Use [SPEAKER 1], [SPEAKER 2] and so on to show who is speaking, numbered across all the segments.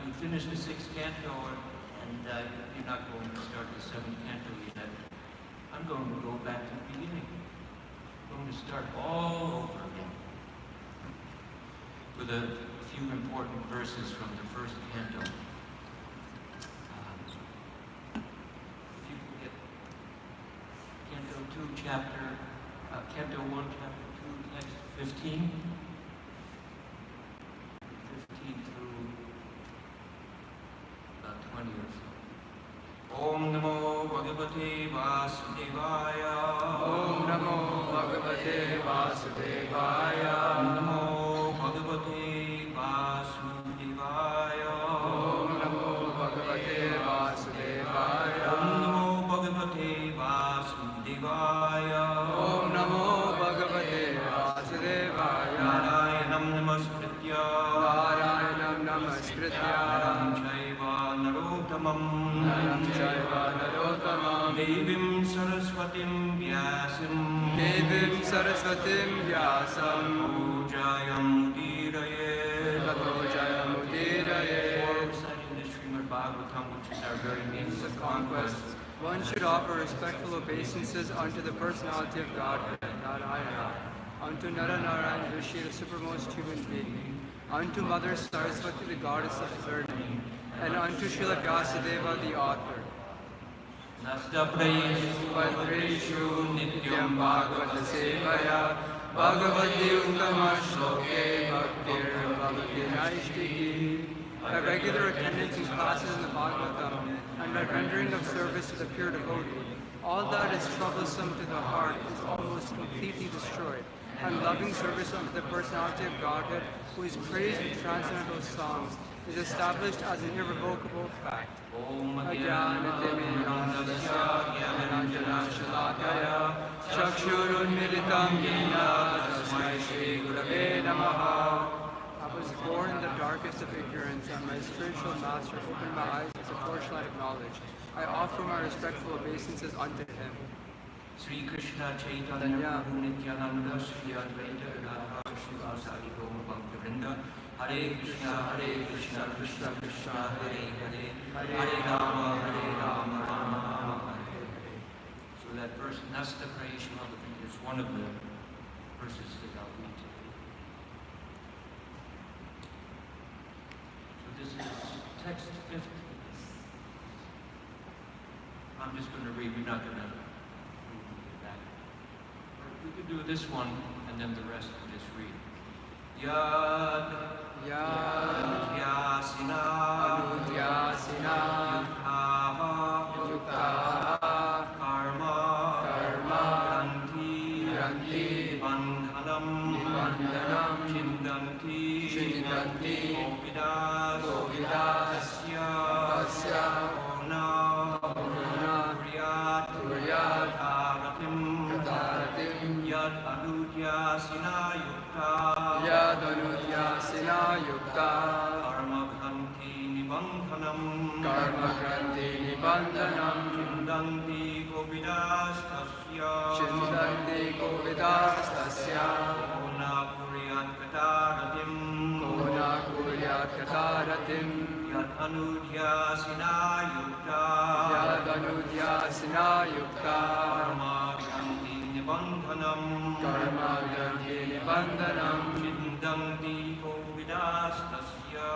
[SPEAKER 1] You finished the 6th canto, and you're not going to start the 7th canto yet. I'm going to go back to the beginning. start all over again with a few important verses from the first canto. If you can get Canto 1, Chapter 2, text 15. 15 through about 20 or so. Om Namo Bhagavate Vasudevaya.
[SPEAKER 2] Om Namo Bhagavate Vasudevaya.
[SPEAKER 1] Om Namo Bhagavate Vasudevaya.
[SPEAKER 2] Om Namo Bhagavate Vasudevaya.
[SPEAKER 1] Om Namo Bhagavate Vasudevaya.
[SPEAKER 2] Om Namo Bhagavate Vasudevaya.
[SPEAKER 1] Narayanam Namaskritya.
[SPEAKER 2] Narayanam Namaskritya.
[SPEAKER 1] Naram Chaiva Narottamam.
[SPEAKER 2] Naram Chaiva Narottamam.
[SPEAKER 1] Devim Saraswatim Vyasim.
[SPEAKER 2] Devim Saraswatim Vyasam.
[SPEAKER 1] Jayam Udiraye.
[SPEAKER 2] Tato Jayamudiraye.
[SPEAKER 1] For reciting the Srimad Bhagavatam, which is our very means of conquest,
[SPEAKER 2] One should offer respectful obeisances unto the personality of Godhead, Narayana, unto Naranarayan Rishi, the supermost human being, unto Mother Saraswati, the goddess of learning, and unto Srila Vyasadeva, the author.
[SPEAKER 1] Nasta Praishu
[SPEAKER 2] Padreshu Nityam Bhagavata Sevaya, Bhagavati Uttama Shloke Bhaktir Bhavati Naishtiki. By regular attendance in classes in the Bhagavatam, and by rendering of service to the pure devotee, all that is troublesome to the heart is almost completely destroyed, and loving service unto the personality of Godhead, who is praised with transcendental songs, is established as an irrevocable fact.
[SPEAKER 1] Om
[SPEAKER 2] Ajnanatimidandasya Jnananjana Shalakaya Chakshurunmilitam Yena Tasmai Shri Gurave Namaha. I was born in the darkest of ignorance, and my spiritual master opened my eyes with a torchlight of knowledge. I offer my respectful obeisances unto him.
[SPEAKER 1] Sri Krishna Chaitanya Prabhu Nityananda Sri Advaita Gadadhar Srivasadi Goma Bhaktivinoda Hare Krishna Krishna Krishna Hare Hare Hare Rama Rama Rama Hare Hare. So that verse Nasta Praishu is one of the verses that I'll read today. So this is text 50. I'm just going to read, we're not going to read that. Or we could do this one, and then the rest we'll just read. Yad Anutyasina Yuktaha Karma Granti Bandhanam Chindanti Govidasya Kuryat Kataratim Yad Anutyasina Yukta Karma Granti Nibandhanam Chindanti Govidastasya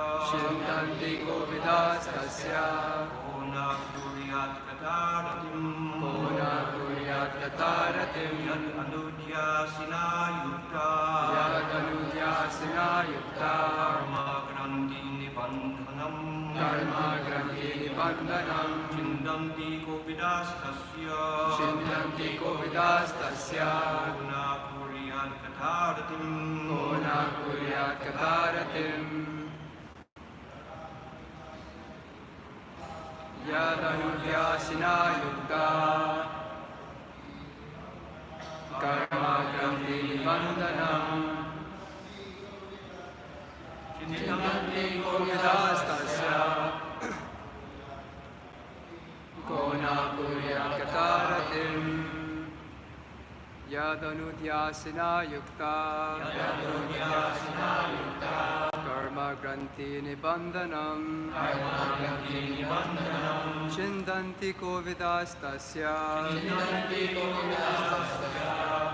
[SPEAKER 1] Kona Kuryat Kataratim Yad Anutyasina Yukta Karma Granti Nibandhanam Chindanti Govidastasya Kona Kuryat Kataratim Yad Anutyasina Yukta Karma Granti Nibandhanam Chindanti Govidastasya Kona Kuryat Kataratim Yad Anutyasina Yukta Karma Granti Nibandhanam Chindanti Govidastasya Kona Kuryat Kataratim Yad Anutyasina Yukta Karma Granti Nibandhanam Chindanti Govidastasya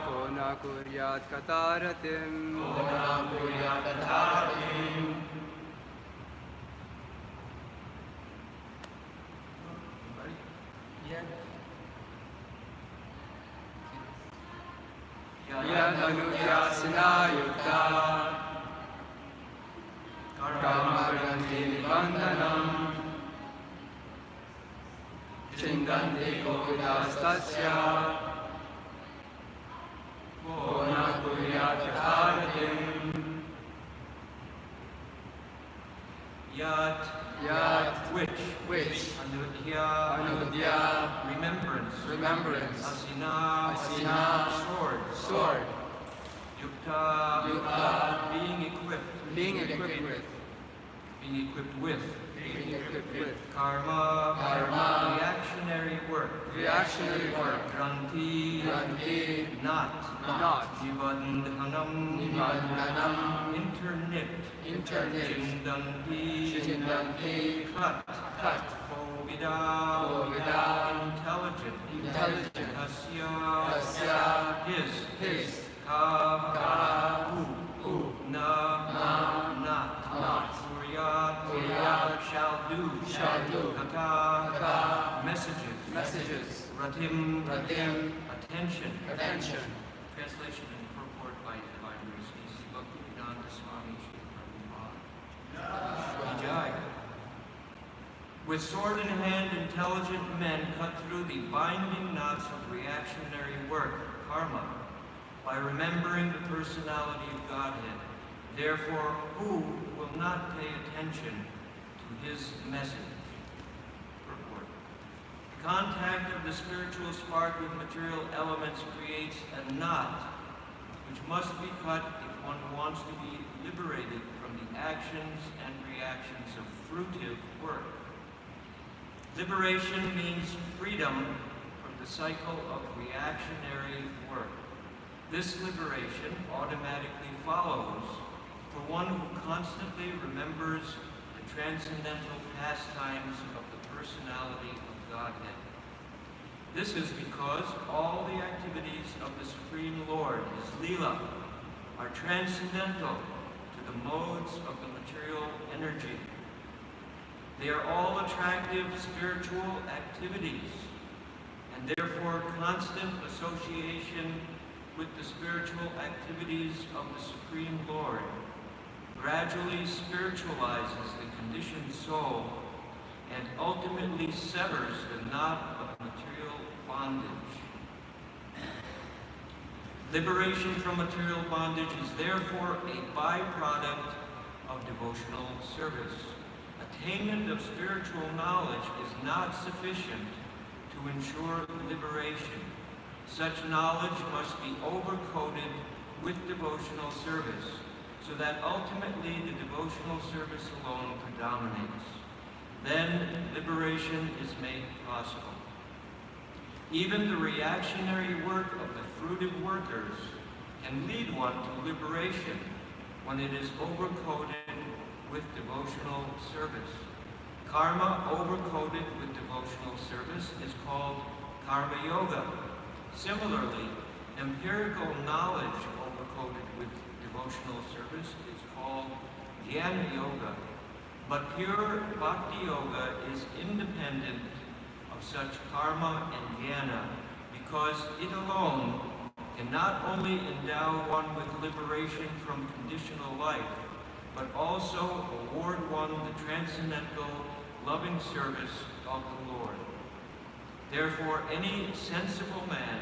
[SPEAKER 1] Kona
[SPEAKER 2] kuryat kataratim.
[SPEAKER 1] Bonam Puryatatatim.
[SPEAKER 2] Yadanutyasina yukta karmarganti nibandanam chindanti kovidastasya bona kuryat kataratim.
[SPEAKER 1] Yat, which, Anudya, remembrance, Asina, sword, Yukta, being equipped with, Karma, reactionary work, Granti, not, Nibandhanam, interknit, Chindanti, cut, Kovida, intelligent, Kasya, his, Ka, who, Na, not, Kuryat, shall do, Kata, messages, Ratim, attention. Translation and purport by Divine Mercy, Sri Bhaktivedanta Swami Sri Prabhupada. Jai. With sword in hand, intelligent men cut through the binding knots of reactionary work, karma, by remembering the personality of Godhead. Therefore, who will not pay attention to his message? Purport. The contact of the spiritual spark with material elements creates a knot which must be cut if one wants to be liberated from the actions and reactions of fruitive work. Liberation means freedom from the cycle of reactionary work. This liberation automatically follows for one who constantly remembers the transcendental pastimes of the personality of Godhead. This is because all the activities of the Supreme Lord, his Leela, are transcendental to the modes of the material energy. They are all attractive spiritual activities, and therefore constant association with the spiritual activities of the Supreme Lord gradually spiritualizes the conditioned soul and ultimately severs the knot of material bondage. Liberation from material bondage is therefore a byproduct of devotional service. Attainment of spiritual knowledge is not sufficient to ensure liberation. Such knowledge must be overcoated with devotional service, so that ultimately the devotional service alone predominates. Then liberation is made possible. Even the reactionary work of the fruitive workers can lead one to liberation when it is overcoated with devotional service. Karma overcoated with devotional service is called karma yoga. Similarly, empirical knowledge overcoated with devotional service is called jnana yoga. But pure bhakti yoga is independent of such karma and jnana because it alone can not only endow one with liberation from conditional life, but also award one the transcendental loving service of the Lord. Therefore, any sensible man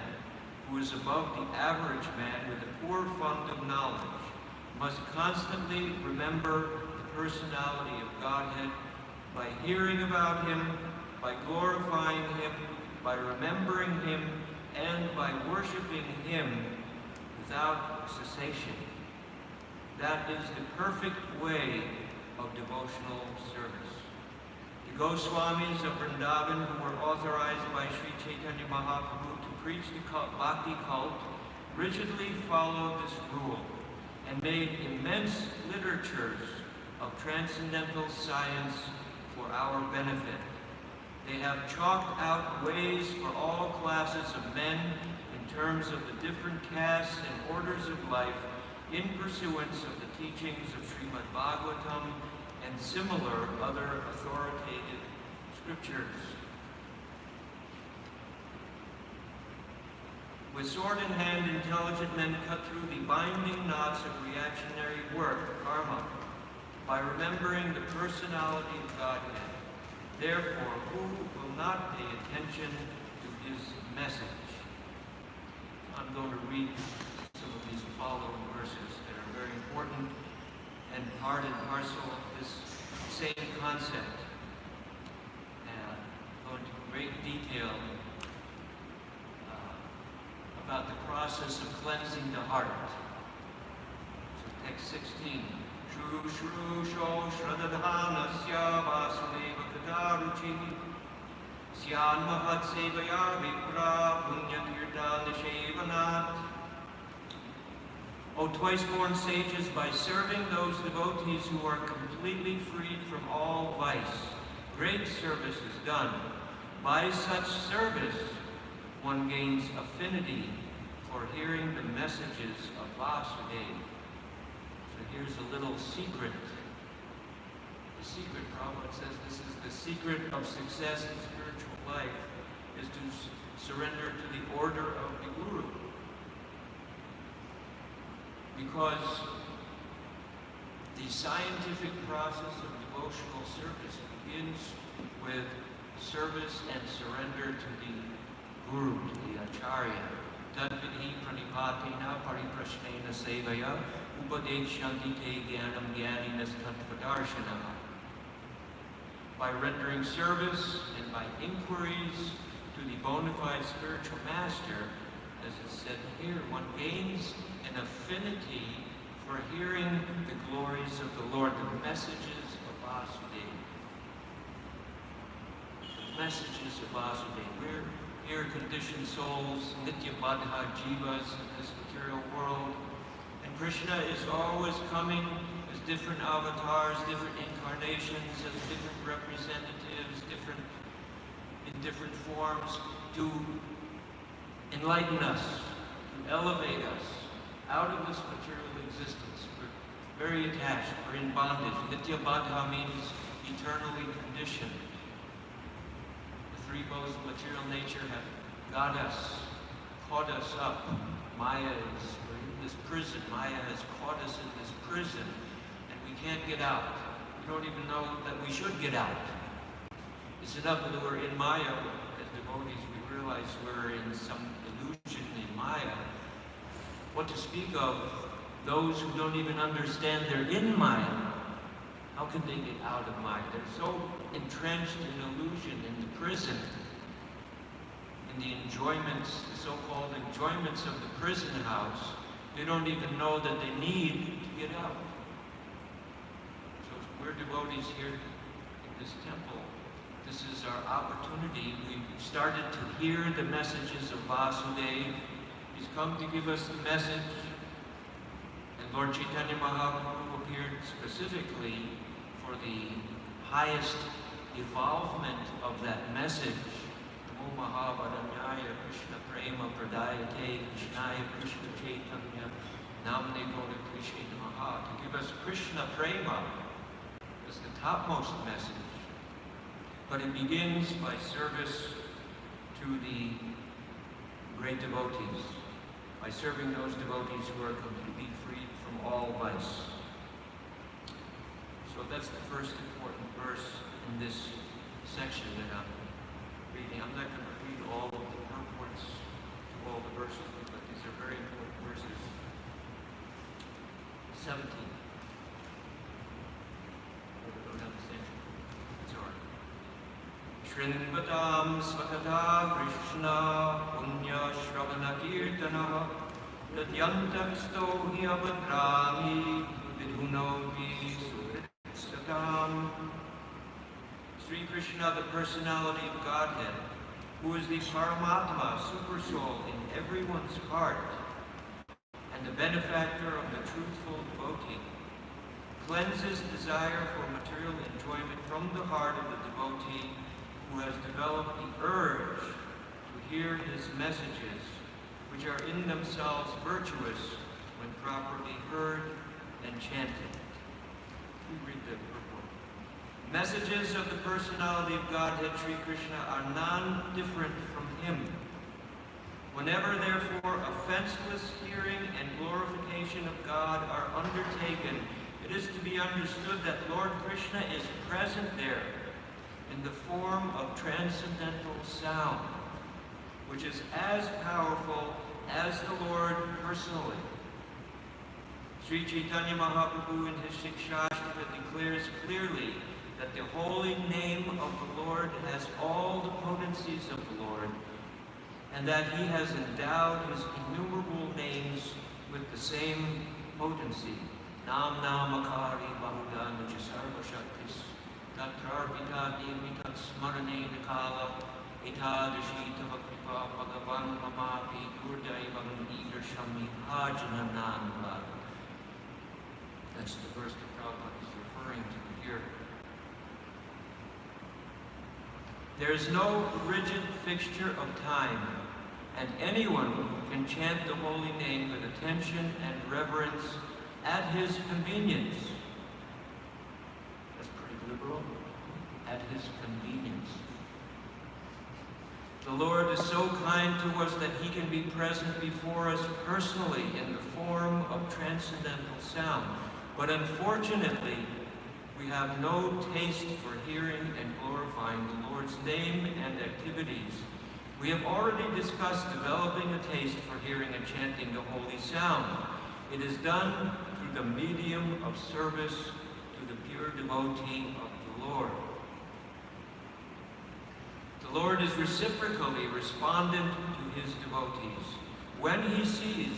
[SPEAKER 1] who is above the average man with a poor fund of knowledge must constantly remember the personality of Godhead by hearing about him, by glorifying him, by remembering him, and by worshiping him without cessation. That is the perfect way of devotional service. The Goswamis of Vrindavan, who were authorized by Sri Chaitanya Mahaprabhu to preach the bhakti cult, rigidly followed this rule and made immense literatures of transcendental science for our benefit. They have chalked out ways for all classes of men in in terms of the different castes and orders of life in pursuance of the teachings of Srimad Bhagavatam and similar other authoritative scriptures. With sword in hand, intelligent men cut through the binding knots of reactionary work, karma, by remembering the personality of Godhead. Therefore, who will not pay attention to his message? I'm going to read some of these following verses that are very important and part and parcel of this same concept. And go into great detail about the process of cleansing the heart. So text 16. Shru shru sho shradadhanasya vasudeva kadaruchi syan mahat sevaya vipra punyatirtha nishevanat. O twice-born sages, by serving those devotees who are completely freed from all vice, great service is done. By such service, one gains affinity for hearing the messages of Vasudeva. So here's a little secret. The secret, Prabhupada says, this is the secret of success in spiritual life, is to surrender to the order of the Guru. Because the scientific process of devotional service begins with service and surrender to the Guru, to the Acharya. Tadvidhi pranipatena pariprashnena sevaya upadekshanti te jnanam jnaninas tattvadarshana. By rendering service and by inquiries to the bona fide spiritual master, as it said here, one gains an affinity for hearing the glories of the Lord, the messages of Vasudeva. The messages of Vasudeva. We're here conditioned souls, nitya baddha jivas in this material world. And Krishna is always coming as different avatars, different incarnations, as different representatives, in different forms, to enlighten us, to elevate us out of this material existence. We're very attached, we're in bondage. Nitya baddha means eternally conditioned. The three bows of material nature have got us, caught us up. We're in this prison. Maya has caught us in this prison, and we can't get out. We don't even know that we should get out. It's enough that we're in Maya. As devotees, we realize we're in some illusion in Maya. What to speak of those who don't even understand they're in Maya? How can they get out of Maya? They're so entrenched in illusion, in the prison, in the enjoyments, the so-called enjoyments of the prison house. They don't even know that they need to get out. So we're devotees here in this temple. This is our opportunity. We've started to hear the messages of Vasudeva. He's come to give us the message. And Lord Chaitanya Mahaprabhu appeared specifically for the highest evolvement of that message. Namo Mahavadanyaya Krishna Prema Pradayate Krishnaya Krishna Chaitanya Namne Gauda Krishna Namaha. To give us Krishna Prema as the topmost message. But it begins by service to the great devotees, by serving those devotees who are completely freed from all vice. So that's the first important verse in this section that I'm reading. I'm not going to read all of the purports to all the verses, but these are very important verses. 17. Go down the same. It's all right. Shrinvatam svakata Krishna punya shravana kirtana tadyantagsto hi abhadrami vidhunopi suritsatam. Sri Krishna, the personality of Godhead, who is the Paramatma, super soul in everyone's heart, and the benefactor of the truthful devotee, cleanses desire for material enjoyment from the heart of the devotee who has developed the urge to hear his messages which are in themselves virtuous when properly heard and chanted. We read the purport. Messages of the personality of Godhead Sri Krishna are non-different from him. Whenever, therefore, offenseless hearing and glorification of God are undertaken, it is to be understood that Lord Krishna is present there in the form of transcendental sound, which is as powerful as the Lord personally. Sri Chaitanya Mahaprabhu in his Shikshashtaka declares clearly that the holy name of the Lord has all the potencies of the Lord, and that he has endowed his innumerable names with the same potency. Nam namakari bahuda nijasarva shaktis tatrarvita nimitat smarane nikala etadashi tavakripa bhagavan mamapi gurdaivam idarshami hajanananva. That's the verse that Prabhupada is referring to here. There is no rigid fixture of time, and anyone can chant the holy name with attention and reverence at his convenience. That's pretty liberal. At his convenience. The Lord is so kind to us that he can be present before us personally in the form of transcendental sound. But unfortunately, we have no taste for hearing and glorifying the Lord's name and activities. We have already discussed developing a taste for hearing and chanting the holy sound. It is done through the medium of service to the pure devotee of the Lord. The Lord is reciprocally respondent to his devotees. When he sees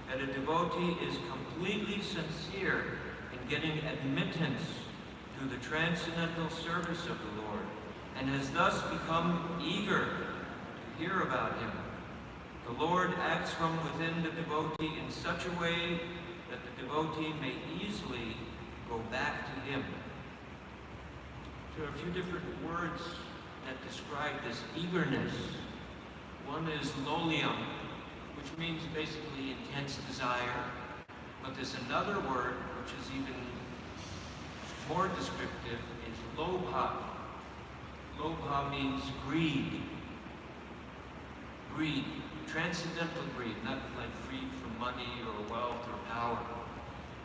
[SPEAKER 1] that a devotee is completely sincere in getting admittance to the transcendental service of the Lord, and has thus become eager to hear about him, the Lord acts from within the devotee in such a way that the devotee may easily go back to him. There are a few different words that describe this eagerness. One is lolium, which means basically intense desire. But there's another word which is even more descriptive, is lobha. Lobha means greed. Greed, transcendental greed, not like greed for money or wealth or power.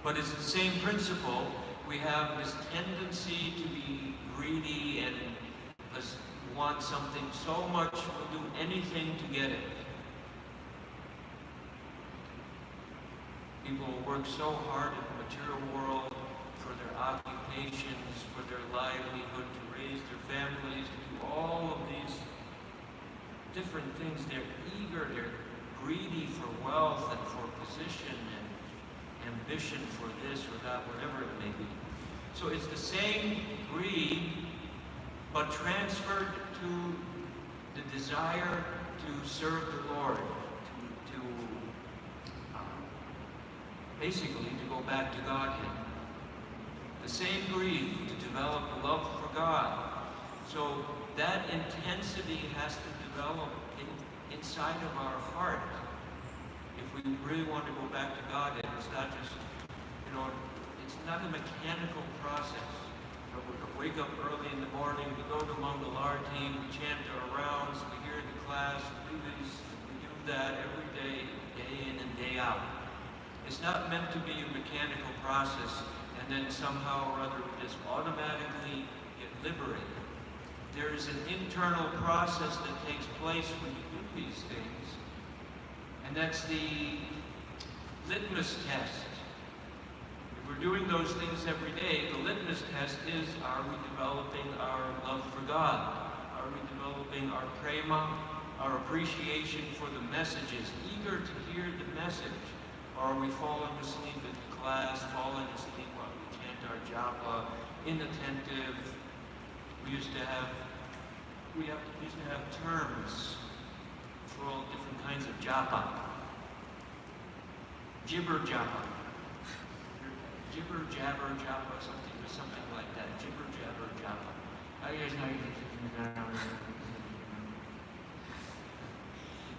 [SPEAKER 1] But it's the same principle. We have this tendency to be greedy and want something so much we'll do anything to get it. People work so hard in the material world for their occupations, for their livelihood, to raise their families, to do all of these different things. They're eager, they're greedy for wealth and for position and ambition for this or that, whatever it may be. So it's the same greed, but transferred to the desire to serve the Lord, to basically to go back to Godhead. The same greed to develop a love for God. So that intensity has to develop inside of our heart. If we really want to go back to Godhead, it's not just, it's not a mechanical process. We wake up early in the morning, we go to Mangalar team, we chant our rounds, we hear the class, we do that every day, day in and day out. It's not meant to be a mechanical process and then somehow or other we just automatically get liberated. There is an internal process that takes place when you do these things, and that's the litmus test. If we're doing those things every day, the litmus test is, are we developing our love for God? Are we developing our prema, our appreciation for the messages, eager to hear the message? Or are we falling asleep in class, falling asleep while we chant our japa, inattentive? We used to have terms for all different kinds of japa. Jibber japa. Jibber jabber japa, something like that. Jibber jabber japa.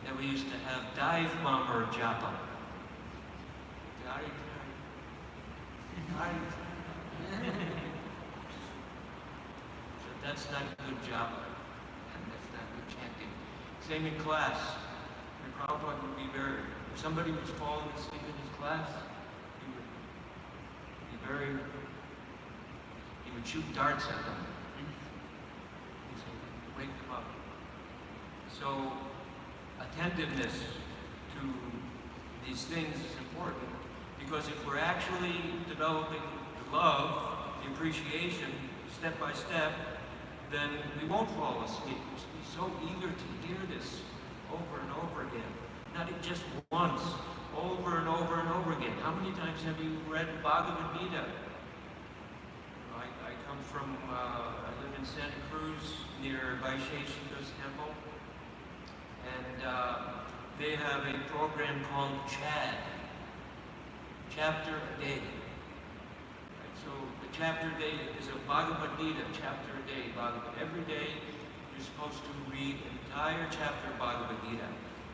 [SPEAKER 1] that we used to have dive bomber japa. So that's not good japa, and that's not good chanting. Same in class. The Prabhupada would be very, if somebody was falling asleep in his class, he would be very, he would shoot darts at them. He said, wake them up. So attentiveness to these things is important, because if we're actually developing the love, the appreciation, step by step, then we won't fall asleep. We'll be so eager to hear this over and over again. Not just once, over and over and over again. How many times have you read Bhagavad Gita? I come from, I live in Santa Cruz near Vaisheshika's temple, and they have a program called CHAD, Chapter a Day. Right, so the chapter a day is a Bhagavad Gita, chapter a day. Every day you're supposed to read an entire chapter of Bhagavad Gita.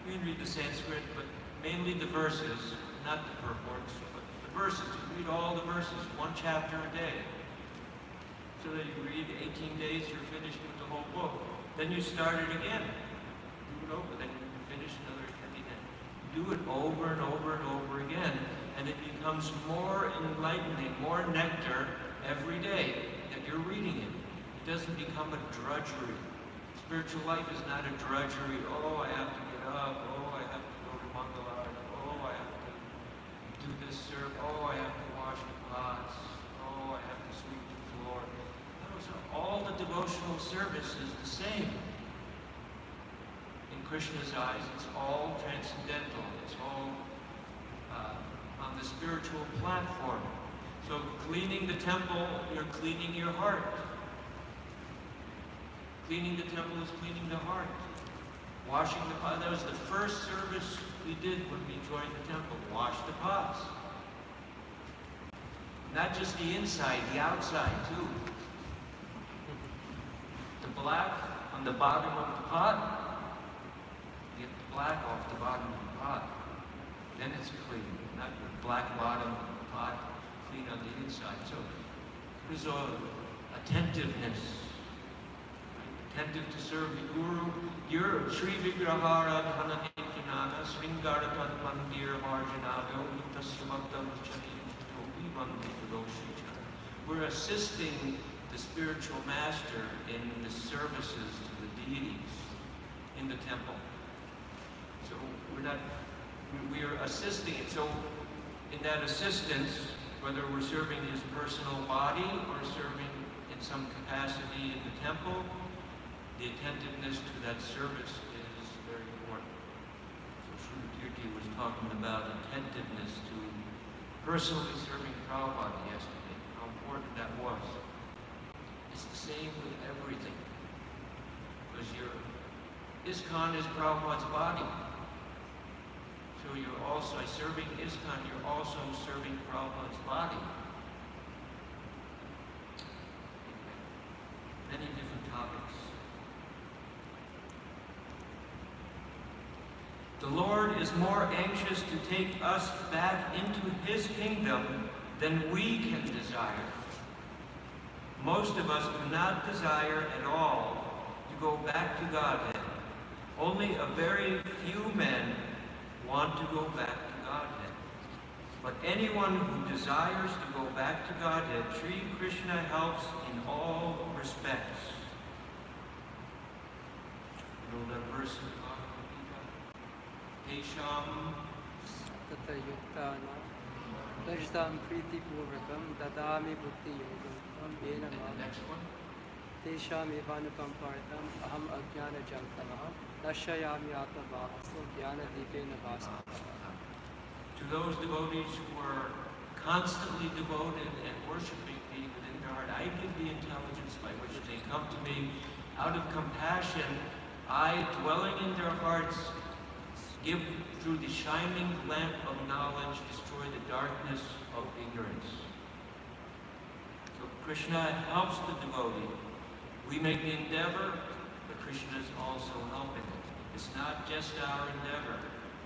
[SPEAKER 1] You can read the Sanskrit, but mainly the verses, not the purports, but the verses. You read all the verses, one chapter a day. So that you read 18 days, you're finished with the whole book. Then you start it again. Do it over, then you finish another 20 days. Do it over and over and over again, and it becomes more enlightening, more nectar every day that you're reading it. It doesn't become a drudgery. Spiritual life is not a drudgery. Oh, I have to get up. Oh, I have to go to Mangalar. Oh, I have to do this serve. Oh, I have to wash the pots. Oh, I have to sweep the floor. Those are all the devotional service is the same. In Krishna's eyes, it's all transcendental. It's all on the spiritual platform. So cleaning the temple, you're cleaning your heart. Cleaning the temple is cleaning the heart. Washing the pots. That was the first service we did when we joined the temple. Wash the pots. Not just the inside, the outside too. The black on the bottom of the pot, get the black off the bottom of the pot. Then it's clean. Not the black bottom of the pot, clean on the inside. So there's attentiveness. Attentive to serve the Guru. Your Sri Vigrahara Dhananikinana Sringara Tad Mandir Marjanado Tasyamaktam We're assisting the spiritual master in the services to the deities in the temple. So we are assisting it. So in that assistance, whether we're serving his personal body or serving in some capacity in the temple, the attentiveness to that service is very important. So Sri Tirthi was talking about attentiveness to personally serving Prabhupada yesterday, how important that was. It's the same with everything. Because ISKCON is Prabhupada's body. So you're also, by serving ISKCON, you're also serving Prabhupada's body. Many different topics. The Lord is more anxious to take us back into his kingdom than we can desire. Most of us do not desire at all to go back to Godhead. Only a very few men want to go back to Godhead. But anyone who desires to go back to Godhead, Sri Krishna helps in all respects. You know that verse in the Bhagavad Gita? Tesham
[SPEAKER 2] Tata yuktana Rajtam Priti Purvakam Dadami Bhutti Yogam Yena
[SPEAKER 1] and the next one.
[SPEAKER 2] Tesham Evanukam Partam Aham Ajnana Jankamaha Nashayami Atma Vahaso Jnana Dipena Vasa.
[SPEAKER 1] To those devotees who are constantly devoted and worshiping me within their heart, I give the intelligence by which they come to me. Out of compassion, I, dwelling in their hearts, give through the shining lamp of knowledge, destroy the darkness of ignorance. So Krishna helps the devotee. We make the endeavor, but Krishna is also helping. It's not just our endeavor.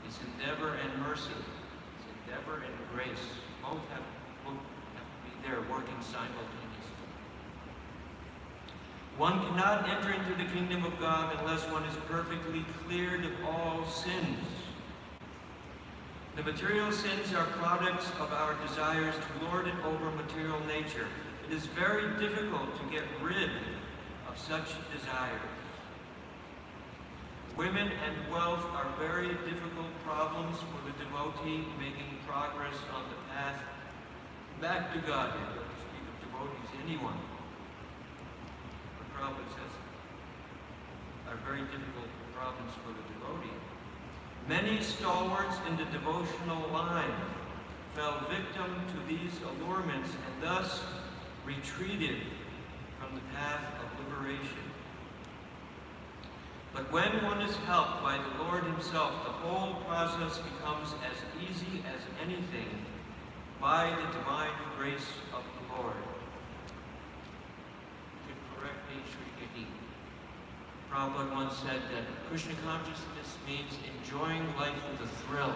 [SPEAKER 1] It's endeavor and mercy. It's endeavor and grace. Both have to be there working simultaneously. One cannot enter into the kingdom of God unless one is perfectly cleared of all sins. The material sins are products of our desires to lord it over material nature. It is very difficult to get rid of such desires. Women and wealth are very difficult problems for the devotee making progress on the path back to God. To speak of devotees, anyone. The Prabhupada says are very difficult problems for the devotee. Many stalwarts in the devotional line fell victim to these allurements and thus retreated from the path of liberation. But when one is helped by the Lord himself, the whole process becomes as easy as anything by the divine grace of the Lord. To correct me, Sri Giti, Prabhupada once said that Krishna consciousness means enjoying life with a thrill. Is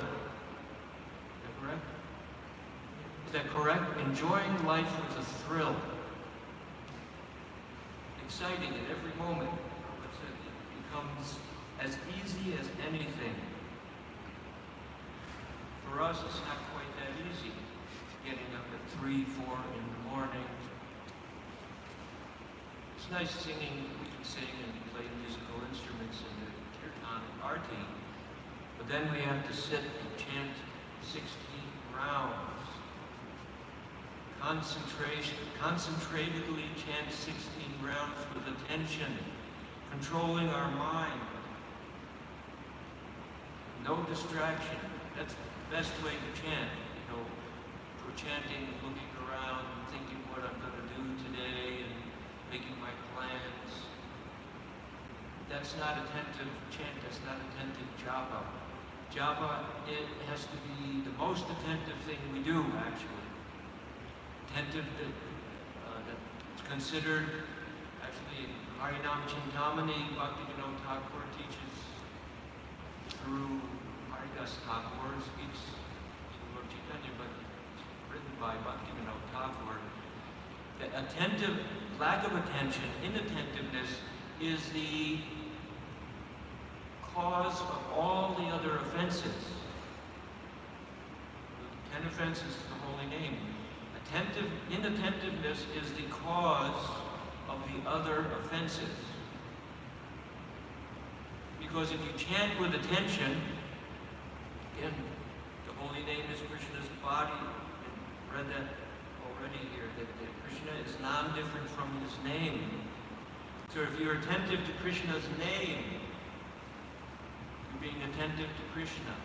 [SPEAKER 1] that correct? Is that correct? Enjoying life with a thrill. Exciting at every moment. Becomes as easy as anything. For us, it's not quite that easy. Getting up at 3, 4 in the morning. It's nice singing. We can sing and play musical instruments in the kirtan and arti. But then we have to sit and chant 16 rounds. Concentratedly chant 16 rounds with attention. Controlling our mind. No distraction. That's the best way to chant. You know, for chanting, looking around, thinking what I'm going to do today, and making my plans. That's not attentive chant. That's not attentive japa. Japa, it has to be the most attentive thing we do, actually. Attentive that's considered, actually, Harinam Chintamani, Bhaktivinoda Thakur teaches through Haridas Thakur, speaks to Lord Chaitanya, but it's written by Bhaktivinoda Thakur. The lack of attention, inattentiveness, is the cause of all the other offenses. 10 offenses to the holy name. Inattentiveness is the cause of the other offenses. Because if you chant with attention, again, the holy name is Krishna's body, and read that already here, that Krishna is non-different from his name. So if you're attentive to Krishna's name, you're being attentive to Krishna.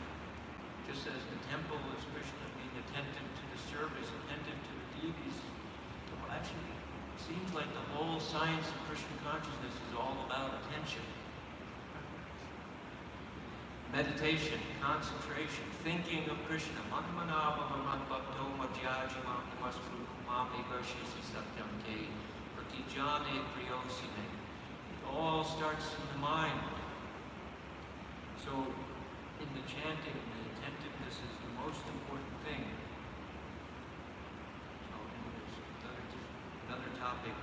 [SPEAKER 1] Just as the temple is Krishna, being attentive to the service, attentive to the deities. Well, actually, it seems like the whole science of Krishna consciousness is all about attention. Meditation, concentration, thinking of Krishna. It all starts in the mind. So, in the chanting, the attentiveness is the most important thing. So, there's another topic.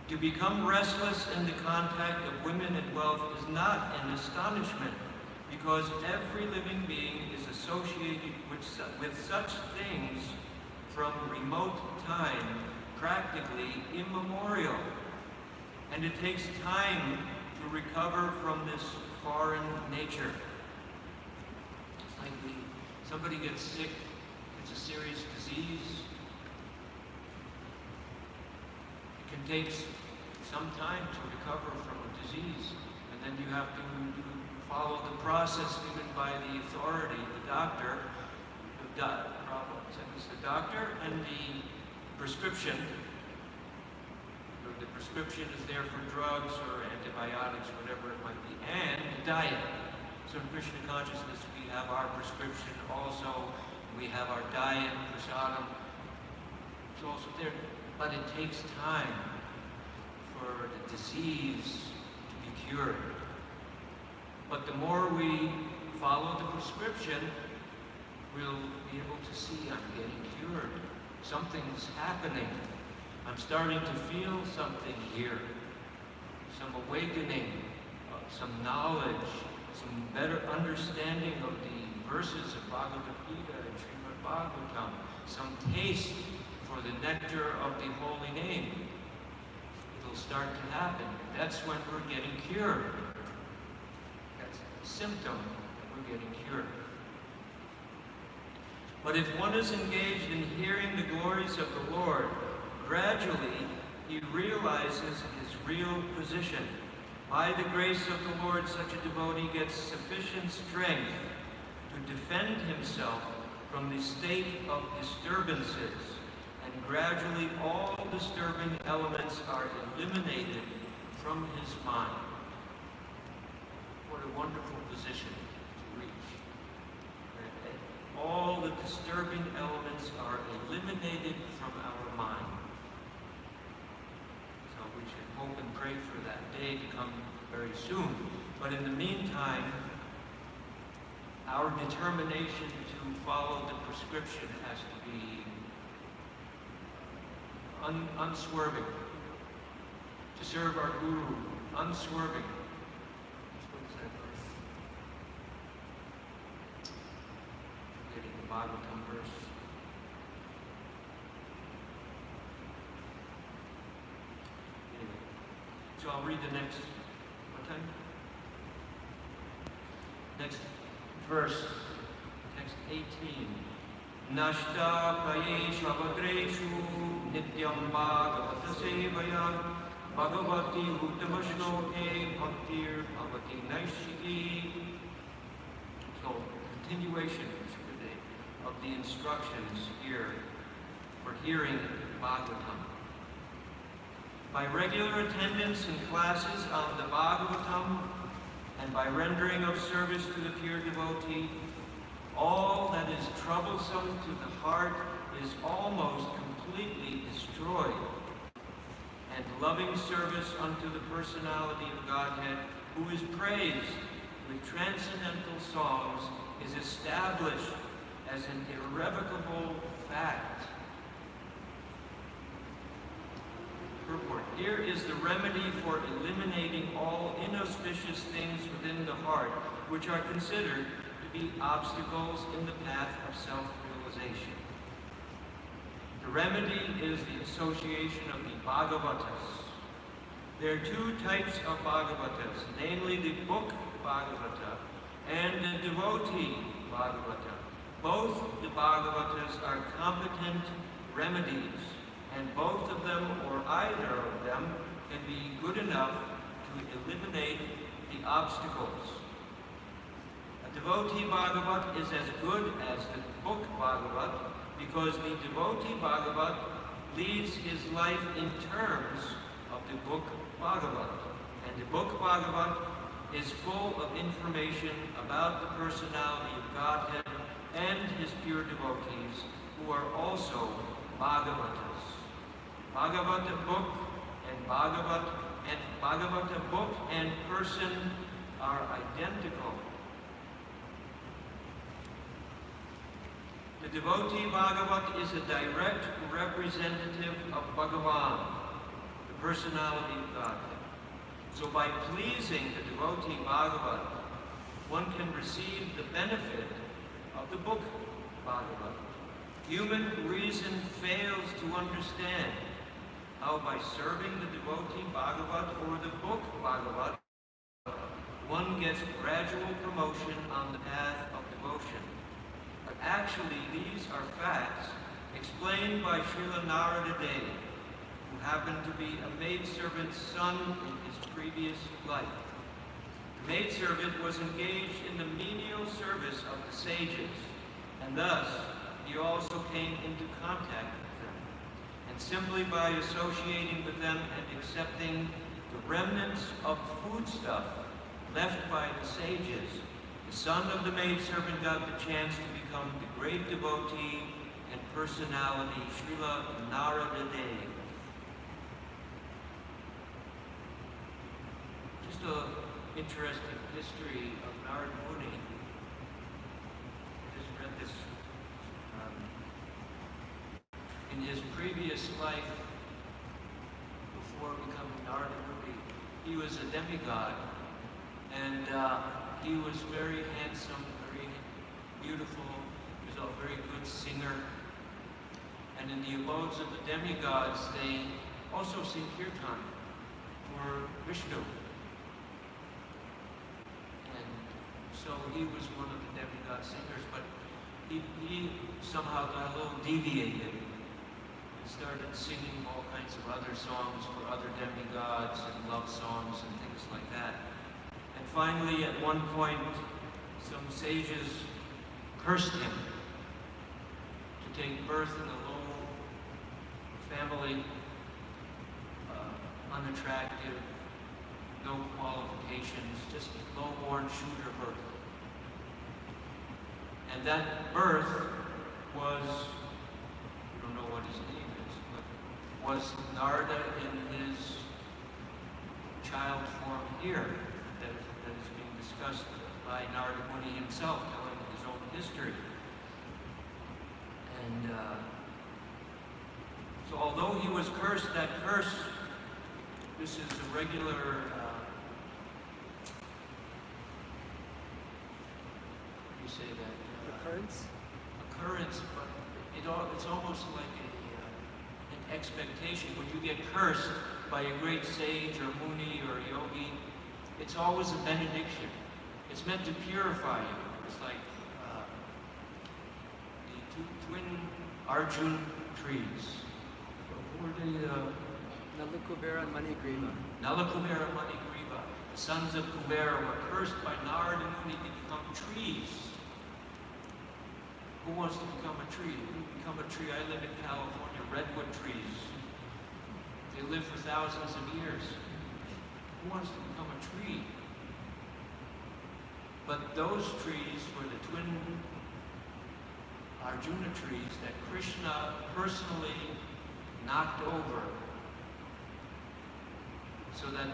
[SPEAKER 1] To become restless in the contact of women and wealth is not an astonishment, because every living being is associated with such things from remote time, practically immemorial. And it takes time to recover from this foreign nature. It's like somebody gets sick, it's a serious disease. It can take some time to recover from a disease, and then you have to follow the process given by the authority, the doctor, the doctor and the prescription. The prescription is there for drugs or antibiotics, whatever it might be, and the diet. So in Krishna consciousness, we have our prescription also, we have our diet, prasadam. It's also there, but it takes time for the disease to be cured. But the more we follow the prescription, we'll be able to see I'm getting cured. Something's happening. I'm starting to feel something here. Some awakening, some knowledge, some better understanding of the verses of Bhagavad Gita and Srimad Bhagavatam, some taste for the nectar of the holy name. It'll start to happen. That's when we're getting cured. That's a symptom that we're getting cured. But if one is engaged in hearing the glories of the Lord, gradually he realizes his real position. By the grace of the Lord, such a devotee gets sufficient strength to defend himself from the state of disturbances, and gradually all disturbing elements are eliminated from his mind. What a wonderful position to reach. All the disturbing elements are eliminated from our mind. So we should hope and pray for that day to come very soon. But in the meantime, our determination to follow the prescription has to be unswerving. To serve our Guru, unswerving. What's that verse? Getting the Bhagavatam verse. Anyway, so I'll read the next, what time? Next verse, text 18. Nashta praye shabadreshu nityam bhagavata sevaya bhagavati uttama-shloke bhaktir bhavati naishiki. So, continuation of the instructions here for hearing Bhagavatam. By regular attendance in classes on the Bhagavatam and by rendering of service to the pure devotee, all that is troublesome to the heart is almost completely destroyed, and loving service unto the personality of Godhead, who is praised with transcendental songs, is established as an irrevocable fact. Purport. Here is the remedy for eliminating all inauspicious things within the heart, which are considered to be obstacles in the path of self-realization. The remedy is the association of the Bhagavatas. There are two types of Bhagavatas, namely the book Bhagavata and the devotee Bhagavata. Both the Bhagavatas are competent remedies, and both of them, or either of them, can be good enough to eliminate the obstacles. A devotee Bhagavat is as good as the book Bhagavat because the devotee Bhagavat leads his life in terms of the book Bhagavat. And the book Bhagavat is full of information about the personality of Godhead and his pure devotees, who are also Bhagavatas. Bhagavata book and Bhagavata book and person are identical. The devotee Bhagavat is a direct representative of Bhagavan, the personality of Godhead. So by pleasing the devotee Bhagavat, one can receive the benefit of the book Bhagavat. Human reason fails to understand how by serving the devotee Bhagavat or the book Bhagavat, one gets gradual promotion on the path of devotion. But actually, these are facts explained by Srila Narada Dev, who happened to be a maidservant's son in his previous life. The maidservant was engaged in the menial service of the sages, and thus he also came into contact with them. And simply by associating with them and accepting the remnants of foodstuff left by the sages, the son of the maidservant got the chance to become the great devotee and personality, Srila Narada Dev. an interesting history of Narada Muni. I just read this. In his previous life, before becoming Narada Muni, he was a demigod, and he was very handsome, very beautiful. He was a very good singer. And in the abodes of the demigods, they also sing kirtan for Vishnu. And so he was one of the demigod singers, but he somehow got a little deviated and started singing all kinds of other songs for other demigods and love songs and things like that. And finally, at one point, some sages cursed him to take birth in a low family, unattractive, no qualifications, just low-born shooter birth. And that birth was, we don't know what his name is, but was Narada in his child form here that is being discussed by Narada Muni himself, telling his own history. And so although he was cursed, that curse, this is a regular, you say that? Occurrence, but it's almost like an expectation. When you get cursed by a great sage or Muni or yogi, it's always a benediction. It's meant to purify you. It's like the twin Arjun trees. Who were they?
[SPEAKER 2] Nalakubera and Manigriva.
[SPEAKER 1] Nalakubera and Manigriva. The sons of Kubera were cursed by Narada Muni to become trees. Who wants to become a tree? Who become a tree? I live in California, redwood trees. They live for thousands of years. Who wants to become a tree? But those trees were the twin Arjuna trees that Krishna personally knocked over so that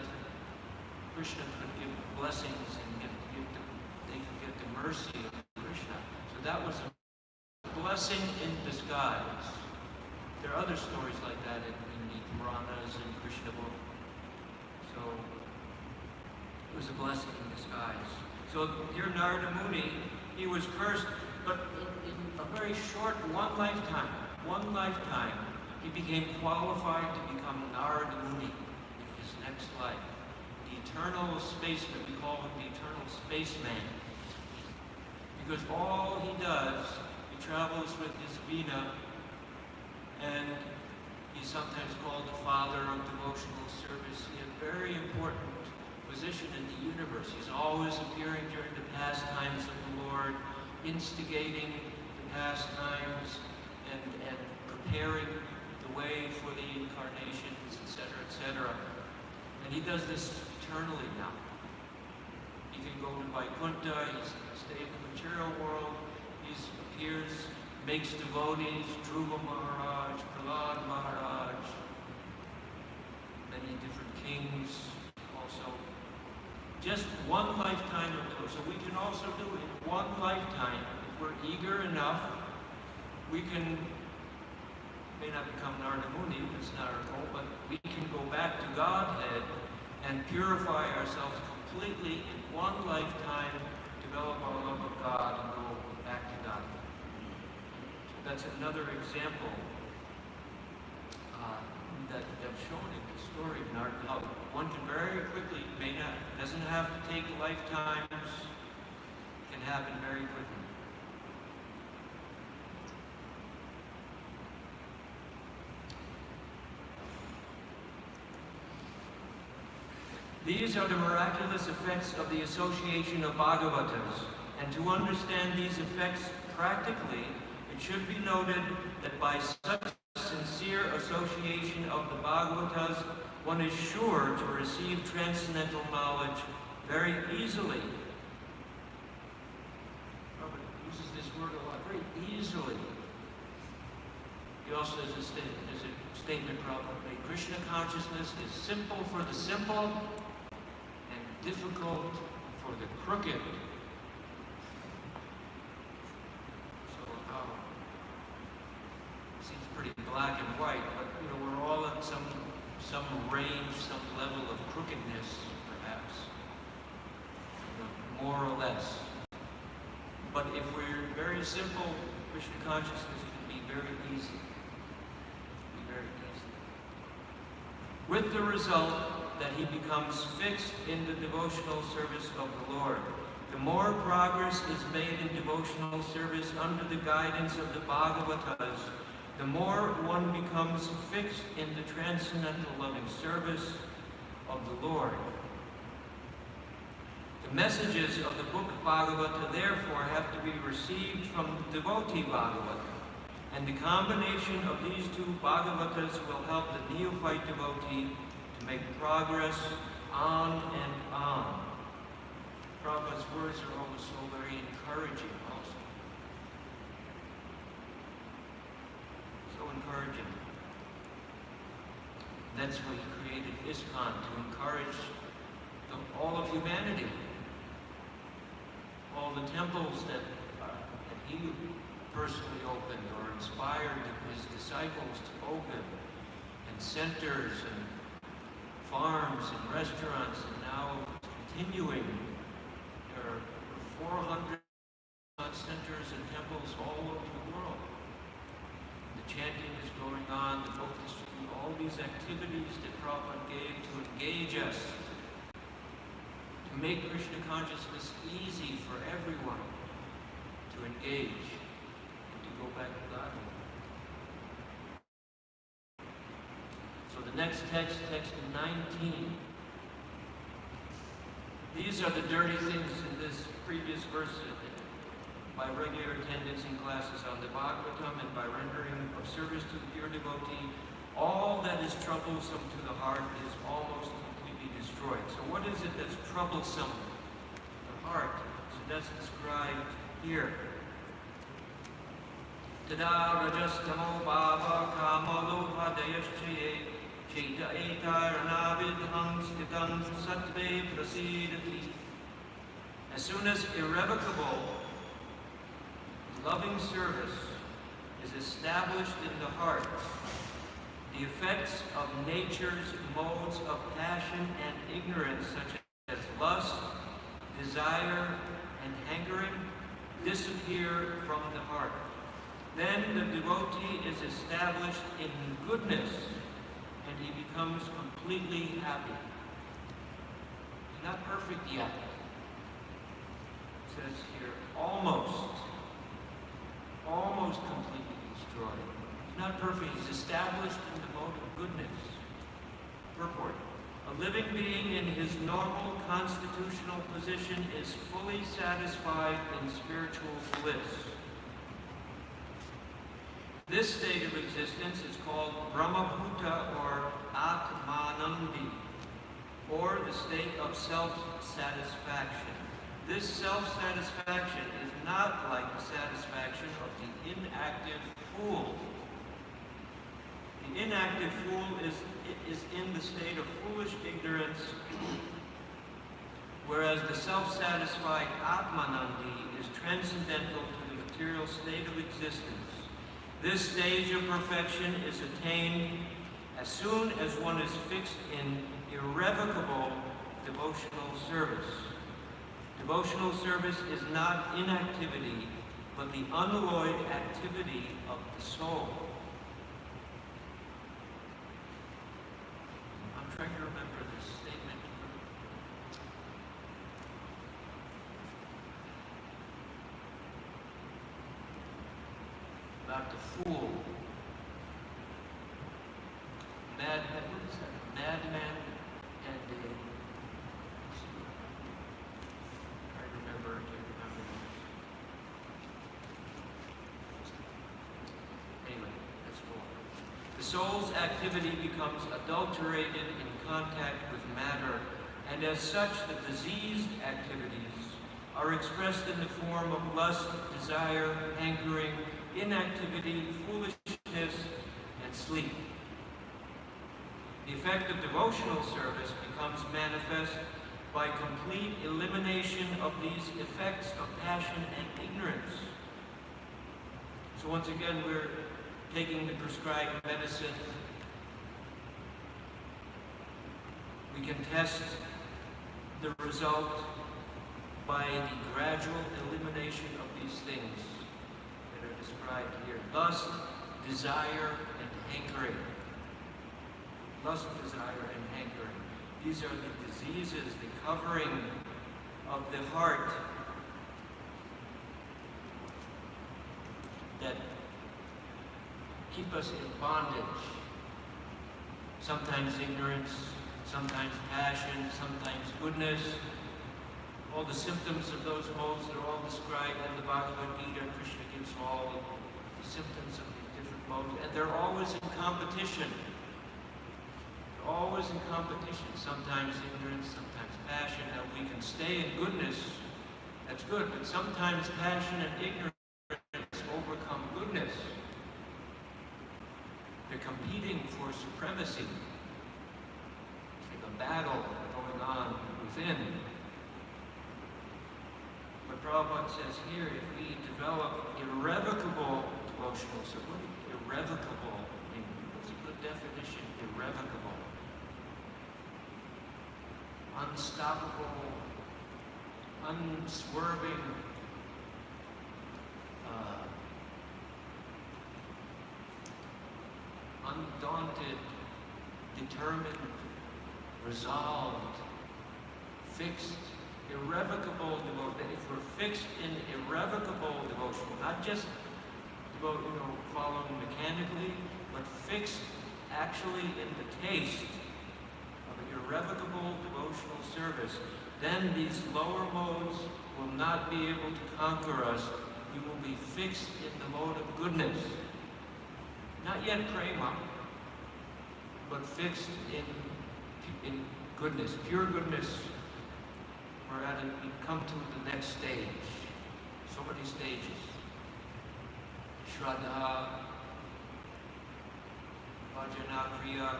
[SPEAKER 1] Krishna could give blessings and they could get the mercy of Krishna. So that was a blessing in disguise. There are other stories like that in the Puranas and Krishna book. So it was a blessing in disguise. So here Narada Muni, he was cursed, but in a very short one lifetime, he became qualified to become Narada Muni in his next life. The eternal spaceman, we call him the eternal spaceman. Because all he does, he travels with his Veena, and he's sometimes called the father of devotional service. He has a very important position in the universe. He's always appearing during the pastimes of the Lord, instigating the pastimes and preparing the way for the incarnations, etc., etc. And he does this eternally now. He can go to Vaikuntha, he stays in the material world, he appears, makes devotees, Dhruva Maharaj, Prahlad Maharaj, many different kings also. Just one lifetime of those. So we can also do it in one lifetime. If we're eager enough, we may not become Narada Muni, it's not our goal, but we can go back to Godhead and purify ourselves completely in one lifetime, develop our love of God, and go back to God. So that's another example that's shown in the story of Narada, how one can very quickly, doesn't have to take lifetimes, can happen very quickly. These are the miraculous effects of the association of Bhagavatas, and to understand these effects practically, it should be noted that by such sincere association of the Bhagavatas, one is sure to receive transcendental knowledge very easily. Robert uses this word a lot, very easily. He also has a statement probably. Krishna consciousness is simple for the simple and difficult for the crooked. So, seems pretty black and white, but we're all at some range, some level of crookedness, perhaps, more or less. But if we're very simple, Krishna consciousness can be very easy. With the result that he becomes fixed in the devotional service of the Lord. The more progress is made in devotional service under the guidance of the Bhagavatas, the more one becomes fixed in the transcendental loving service of the Lord. The messages of the book Bhagavata therefore have to be received from the devotee Bhagavata, and the combination of these two Bhagavatas will help the neophyte devotee to make progress on and on. Prabhupada's words are always so very encouraging also. So encouraging. That's why he created ISKCON, to encourage all of humanity. All the temples that he personally opened or inspired his disciples to open, and centers and farms and restaurants, and now continuing. There are 400 centers and temples all over the world. The chanting is going on, the book distribution, all these activities that Prabhupada gave to engage us, to make Krishna consciousness easy for everyone to engage and to go back to God. So the next text 19. These are the dirty things in this previous verse. By regular attendance in classes on the Bhagavatam and by rendering of service to the pure devotee, all that is troublesome to the heart is almost completely destroyed. So what is it that's troublesome? The heart. So that's described here. Tada rajastamo bhava kama lobha dayaschaye cheta etaranavidham stitam sattve prasidati. As soon as irrevocable loving service is established in the heart, the effects of nature's modes of passion and ignorance, such as lust, desire, and hankering, disappear from the heart. Then the devotee is established in goodness, and he becomes completely happy. He's not perfect yet. It says here, almost completely destroyed. He's not perfect, he's established in the mode of goodness. Purport. A living being in his normal constitutional position is fully satisfied in spiritual bliss. This state of existence is called Brahmabhuta or Atmanandi, or the state of self-satisfaction. This self-satisfaction is not like the satisfaction of the inactive fool. The inactive fool is in the state of foolish ignorance, whereas the self-satisfied Atmanandi is transcendental to the material state of existence. This stage of perfection is attained as soon as one is fixed in irrevocable devotional service. Devotional service is not inactivity, but the unalloyed activity of the soul. I'm trying to remember this statement. About the fool. What is that? Madman and a... I can't remember this. Anyway, let's go on. The soul's activity becomes adulterated in contact with matter, and as such, the diseased activities are expressed in the form of lust, desire, hankering, inactivity, foolishness, and sleep. The effect of devotional service becomes manifest by complete elimination of these effects of passion and ignorance. So once again, we're taking the prescribed medicine. We can test the result by the gradual elimination of these things that are described here. Lust, desire, and hankering. Lust, desire, and hankering. These are the diseases, the covering of the heart that keep us in bondage. Sometimes ignorance, sometimes passion, sometimes goodness. All the symptoms of those modes, they're all described in the Bhagavad Gita. Krishna gives all the symptoms of the different modes, and they're always in competition. They're always in competition. Sometimes ignorance, sometimes passion. Now, if we can stay in goodness, that's good, but sometimes passion and ignorance overcome goodness. They're competing for supremacy. It's like a battle going on within. But Prabhupada says here, if we develop irrevocable devotional, so what does irrevocable mean? What's a good definition? Irrevocable. Unstoppable, unswerving, undaunted, determined, resolved, fixed, irrevocable devotion. If we're fixed in irrevocable devotion, not just following mechanically, but fixed actually in the taste of an irrevocable devotional service, then these lower modes will not be able to conquer us. We will be fixed in the mode of goodness. Not yet prema, but fixed in goodness, pure goodness. We're at it, we come to the next stage. So many stages. Shraddha, Bhajana Kriya,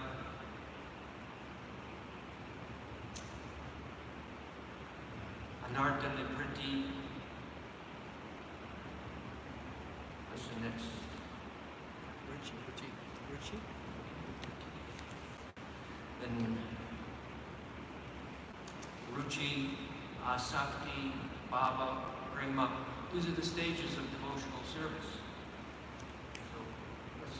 [SPEAKER 1] Anartha Nivriti. What's the next? Ruchi. Then Ruchi, Asakti, Bhava, Prema. These are the stages of devotional service. So let's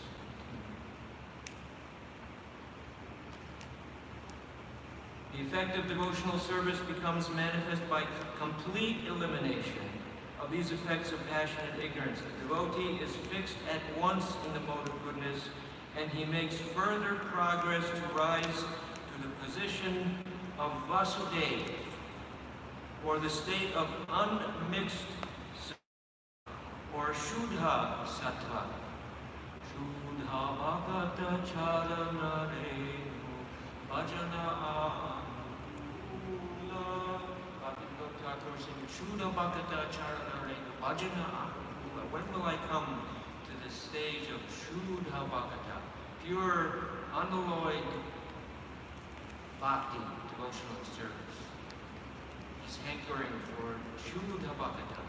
[SPEAKER 1] continue. The effect of devotional service becomes manifest by complete elimination of these effects of passion and ignorance. The devotee is fixed at once in the mode of goodness, and he makes further progress to rise to the position of Vasudeva, or the state of unmixed sattva, or Shuddha sattva. Shuddha bhagata charana renu bhajana anula. Shuddha bhagata charana renu bhajana anula. When will I come to the stage of Shuddha bhagata, pure, unalloyed bhakti, devotional service? He's hankering for Shuddha bhagata.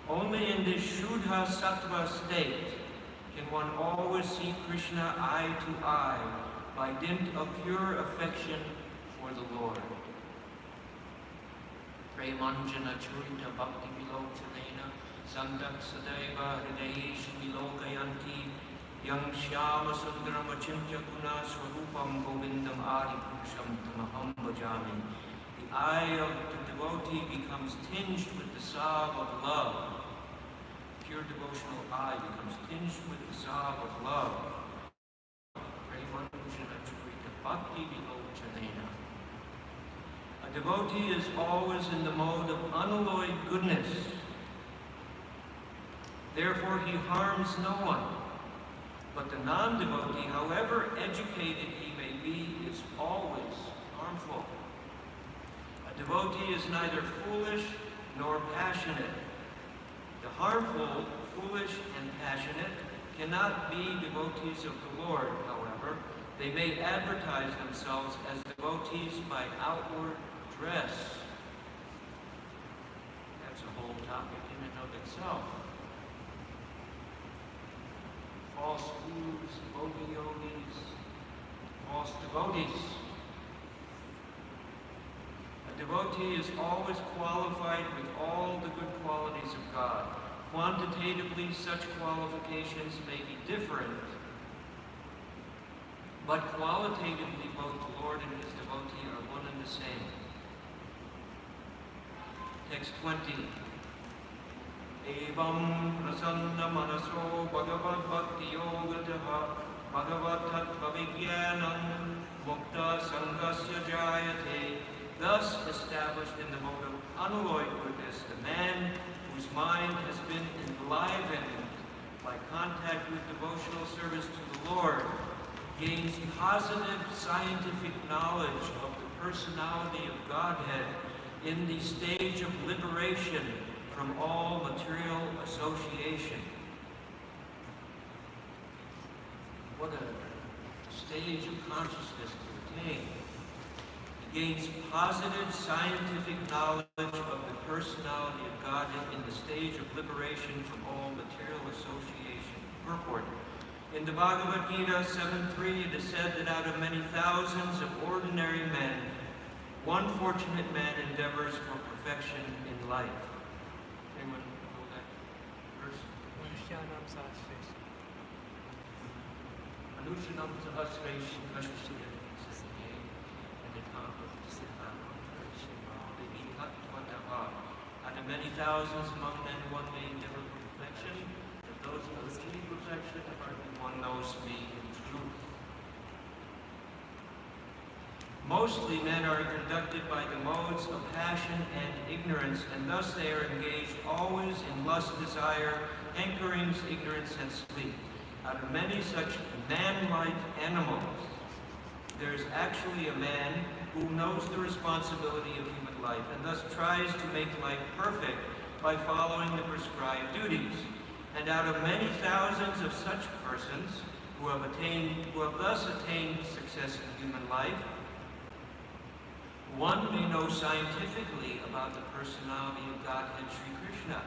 [SPEAKER 1] Only in this Shuddha sattva state can one always see Krishna eye to eye by dint of pure affection for the Lord. Premanjana churita bhakti vilochanena santak sadaiva hridayeshu vilokayanti yang shyama sundaram achintya guna swarupam govindam adi purusham tamaham bhajami. The eye of the devotee becomes tinged with the salve of love. Pure devotional eye becomes tinged with the salve of love. A devotee is always in the mode of unalloyed goodness. Therefore, he harms no one. But the non-devotee, however educated he may be, is always harmful. A devotee is neither foolish nor passionate. The harmful, foolish, and passionate cannot be devotees of the Lord, however. They may advertise themselves as devotees by outward dress. That's a whole topic in and of itself. False gurus, bogey yogis, false devotees. A devotee is always qualified with all the good qualities of God. Quantitatively, such qualifications may be different, but qualitatively, both the Lord and his devotee are one and the same. Text 20. Evam prasanna manaso bhagavad bhakti yogataha bhagavad tattva vijnanam mukta sanghasya jayate. Thus established in the mode of unalloyed goodness, the man whose mind has been enlivened by contact with devotional service to the Lord gains positive scientific knowledge of the personality of Godhead in the stage of liberation from all material association. What a stage of consciousness to attain. He gains positive scientific knowledge of the personality of Godhead in the stage of liberation from all material association. Purport. In the Bhagavad Gita 7.3, it is said that out of many thousands of ordinary men, one fortunate man endeavors for perfection in life. Anyone know that verse? Anushanam sahasreshi kashya out of many thousands among men, one may endeavor for perfection, but those who achieve perfection hardly one knows me in truth. Mostly men are conducted by the modes of passion and ignorance, and thus they are engaged always in lust, desire, hankerings, ignorance, and sleep. Out of many such man-like animals, there is actually a man who knows the responsibility of human life and thus tries to make life perfect by following the prescribed duties. And out of many thousands of such persons who have thus attained success in human life, one may know scientifically about the personality of Godhead Sri Krishna.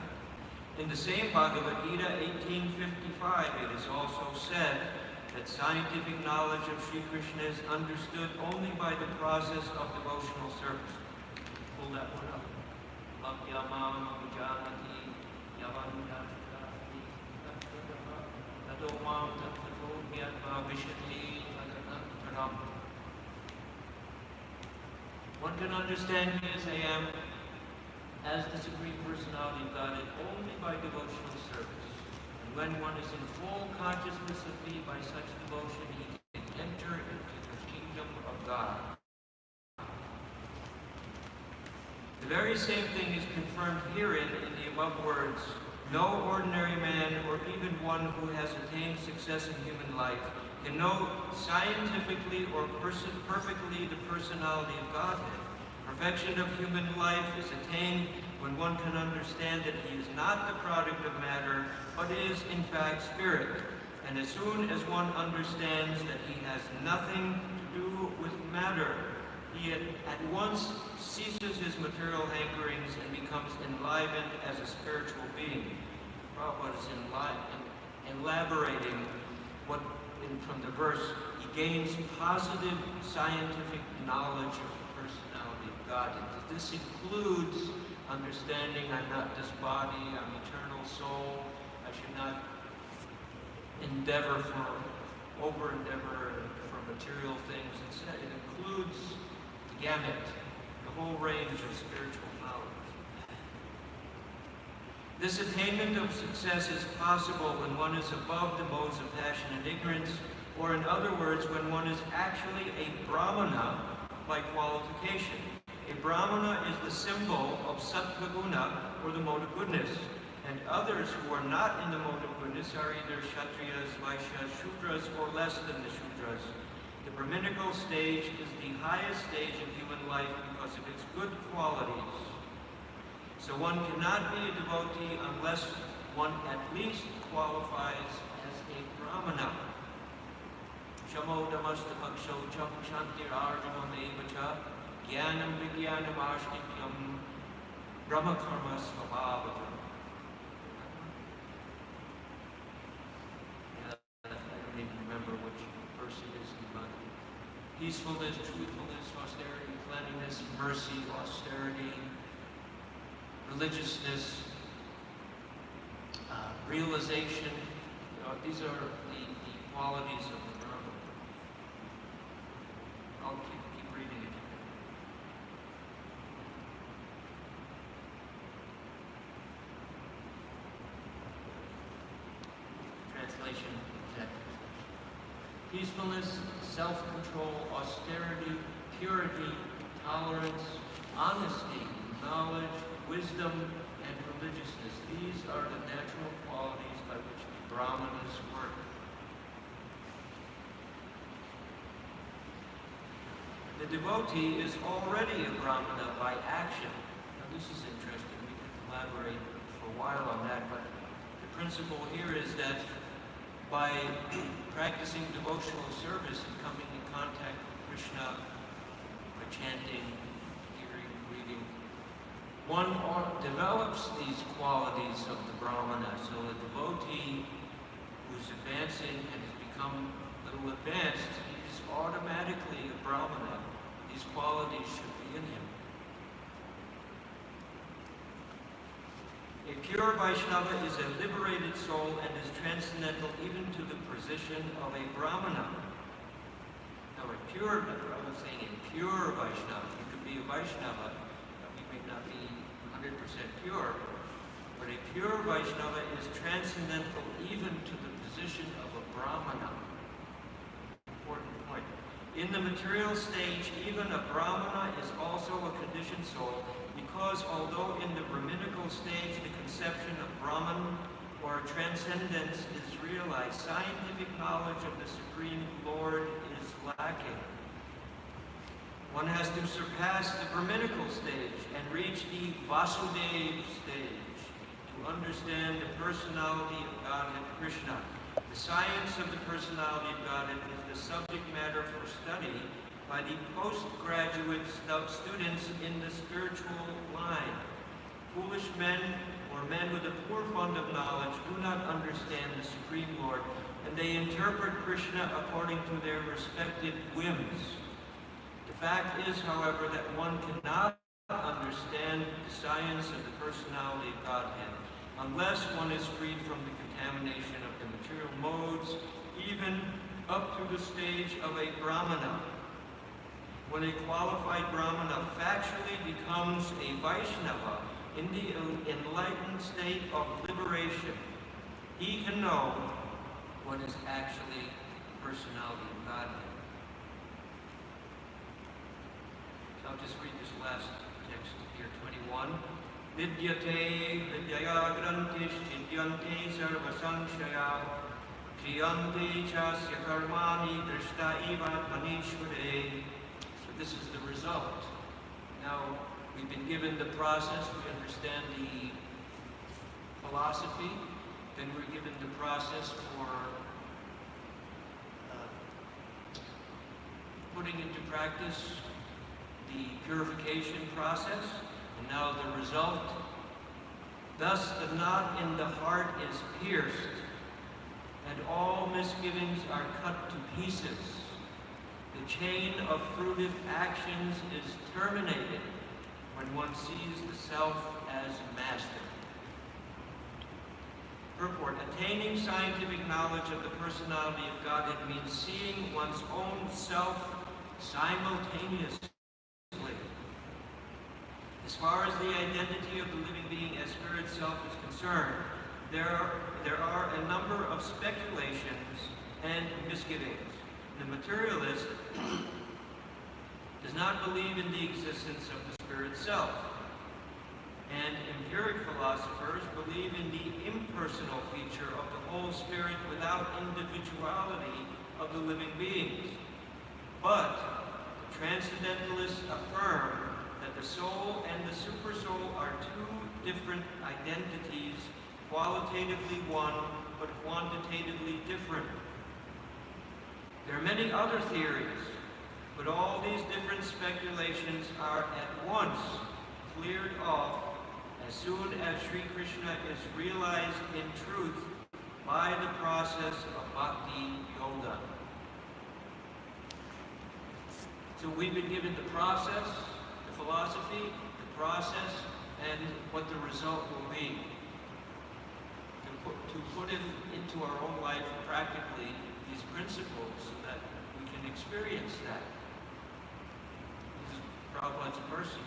[SPEAKER 1] In the same Bhagavad Gita 1855, it is also said that scientific knowledge of Sri Krishna is understood only by the process of devotional service. Pull that one up. Bhaktyamam vijanati yavanyanati tatomam tattvato gyatva vishati tadantaram. One can understand me as I am, as the Supreme Personality of Godhead, only by devotional service. When one is in full consciousness of me by such devotion, he can enter into the kingdom of God. The very same thing is confirmed herein in the above words. No ordinary man, or even one who has attained success in human life, can know scientifically or perfectly the personality of Godhead. Perfection of human life is attained when one can understand that he is not the product of matter, but is in fact spirit. And as soon as one understands that he has nothing to do with matter, he at once ceases his material hankerings and becomes enlivened as a spiritual being. Prabhupada is elaborating from the verse, he gains positive scientific knowledge of the personality of God. And this includes understanding I'm not this body, I'm eternal soul. I should not over-endeavor for material things. Instead, it includes the gamut, the whole range of spiritual knowledge. This attainment of success is possible when one is above the modes of passion and ignorance, or in other words, when one is actually a Brahmana by qualification. A Brahmana is the symbol of Sattva Guna, or the mode of goodness, and others who are not in the mode of goodness are either Kshatriyas, Vaishyas, Shudras, or less than the Shudras. The Brahminical stage is the highest stage of human life because of its good qualities. So one cannot be a devotee unless one at least qualifies as a Brahmana. Shamo damastapaksho cham shantir arjamam evacha Jnanam Vijnanam Ashtikyam Brahma Karma Svabhavatam. I don't even remember which verse it is, but peacefulness, truthfulness, austerity, cleanliness, mercy, austerity, religiousness, realization. These are the qualities of the Brahma. I'll keep reading it. Translation, exact translation. Peacefulness, self-control, austerity, purity, tolerance, honesty, knowledge, wisdom, and religiousness. These are the natural qualities by which the Brahmanas work. The devotee is already a Brahmana by action. Now this is interesting. We can elaborate for a while on that, but the principle here is that by practicing devotional service and coming in contact with Krishna, by chanting, hearing, reading, one develops these qualities of the Brahmana. So a devotee who's advancing and has become a little advanced, he's automatically a Brahmana. These qualities should be in him. A pure Vaishnava is a liberated soul and is transcendental even to the position of a Brahmana. Now, I was saying a pure Vaishnava. You could be a Vaishnava, you may not be 100% pure, but a pure Vaishnava is transcendental even to the position of a Brahmana. Important point. In the material stage, even a Brahmana is also a conditioned soul, because although in the Brahminical stage the conception of Brahman or transcendence is realized, scientific knowledge of the Supreme Lord is lacking. One has to surpass the Brahminical stage and reach the Vasudeva stage to understand the personality of Godhead Krishna. The science of the personality of Godhead is the subject matter for study by the postgraduate students in the spiritual line. Foolish men or men with a poor fund of knowledge do not understand the Supreme Lord, and they interpret Krishna according to their respective whims. The fact is, however, that one cannot understand the science of the personality of Godhead unless one is freed from the contamination of the material modes, even up to the stage of a Brahmana. When a qualified Brahmana factually becomes a Vaishnava in the enlightened state of liberation, he can know what is actually personality of Godhead. So I'll just read this last text here, 21. Vidyate vidyaya grantish chidyante sarva sanshaya jiyante chasya karmani drishta eva manishvare. So this is the result. Now, we've been given the process, we understand the philosophy, then we're given the process for putting into practice the purification process, and now the result. Thus the knot in the heart is pierced, and all misgivings are cut to pieces. The chain of fruitive actions is terminated when one sees the self as master. Purport: attaining scientific knowledge of the personality of Godhead means seeing one's own self simultaneously. As far as the identity of the living being as spirit self is concerned, there are a number of speculations and misgivings. The materialist does not believe in the existence of the spirit self, and empiric philosophers believe in the impersonal feature of the whole spirit without individuality of the living beings. But the transcendentalists affirm that the soul and the supersoul are two different identities, qualitatively one, but quantitatively different. There are many other theories But all these different speculations are at once cleared off as soon as Sri Krishna is realized in truth by the process of Bhakti Yoga. So we've been given the process, the philosophy, the process, and what the result will be. To put it into our own life practically, these principles, so that we can experience that. This is Prabhupada's mercy.